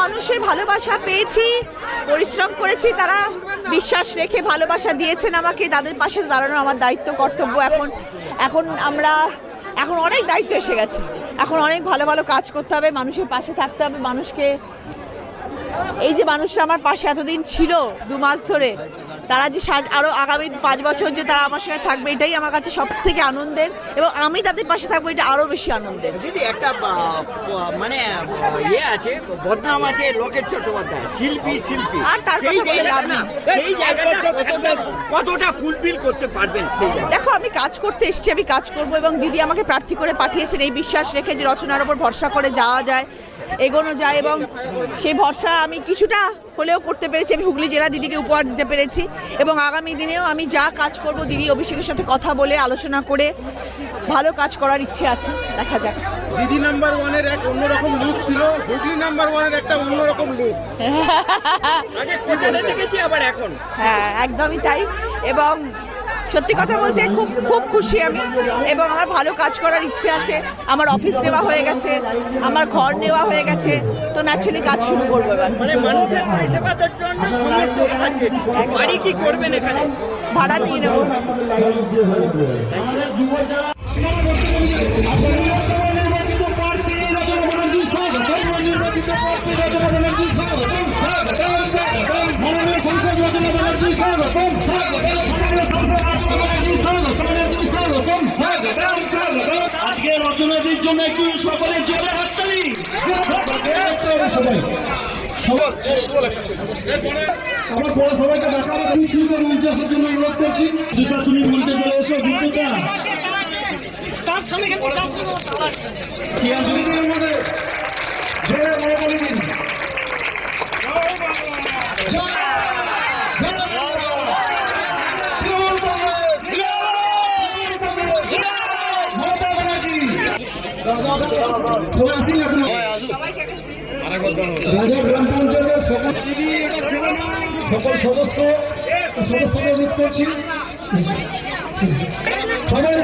মানুষের ভালোবাসা পেয়েছি, পরিশ্রম করেছি, তারা বিশ্বাস রেখে ভালোবাসা দিয়েছেন আমাকে, তাদের পাশে দাঁড়ানো আমার দায়িত্ব, কর্তব্য। এখন অনেক দায়িত্ব এসে গেছে, এখন অনেক ভালো ভালো কাজ করতে হবে, মানুষের পাশে থাকতে হবে, মানুষকে, এই যে মানুষরা আমার পাশে এতদিন ছিল 2 মাস ধরে, তারা যে আরও আগামী 5 বছর যে তারা আমার সঙ্গে থাকবে, এটাই আমার কাছে সব থেকে আনন্দের, এবং আমি তাদের পাশে থাকবো, এটা আরও বেশি আনন্দের। দিদি একটা মানে ইয়ে আছে, বদনাম আছে লকেট চট্টোপাধ্যায়, শিল্পী, আর তার কথা বলে লাভ নেই। সেই জায়গাটা কতটা ফুলফিল করতে পারবেন? দেখো, আমি কাজ করতে এসেছি, আমি কাজ করব, এবং দিদি আমাকে প্রার্থী করে পাঠিয়েছেন এই বিশ্বাস রেখে যে রচনার ওপর ভরসা করে যাওয়া যায়, এগোনো যায়, এবং সেই ভরসা আমি কিছুটা হলেও করতে পেরেছি। আমি হুগলি জেলা দিদিকে উপহার দিতে পেরেছি, এবং আগামী দিনেও আমি যা কাজ করব দিদি অভিষেকের সাথে কথা বলে আলোচনা করে ভালো কাজ করার ইচ্ছে আছে, দেখা যাক। দিদি নাম্বার 1-এর এক অন্যরকম লুক ছিল, হুগলি নাম্বার 1-এর একটা অন্যরকম লুক। দেখেছি আবার এখন। হ্যাঁ, একদমই তাই, এবং সত্যি কথা বলতে খুব খুব খুশি আমি, এবং আমার ভালো কাজ করার ইচ্ছে আছে। আমার অফিস নেওয়া হয়ে গেছে, আমার ঘর নেওয়া হয়ে গেছে, তো ন্যাচারালি কাজ শুরু করবো এবার। মানে মানুষের পরিষেবার জন্য বাড়ি কি করবেন এখানে? ভাড়া নিয়ে নেবো। আজকে রচনাদির জন্য একটু সকলে জোরে হাততালি। আমার পরে সবাইকে ডাকা মঞ্চে আসার জন্য অনুরোধ করছি। দুটা তুমি মঞ্চে চলে এসো, দুটা রাজা গ্রাম পঞ্চায়েতের সকল সদস্যদের অনুরোধ করছি সবাই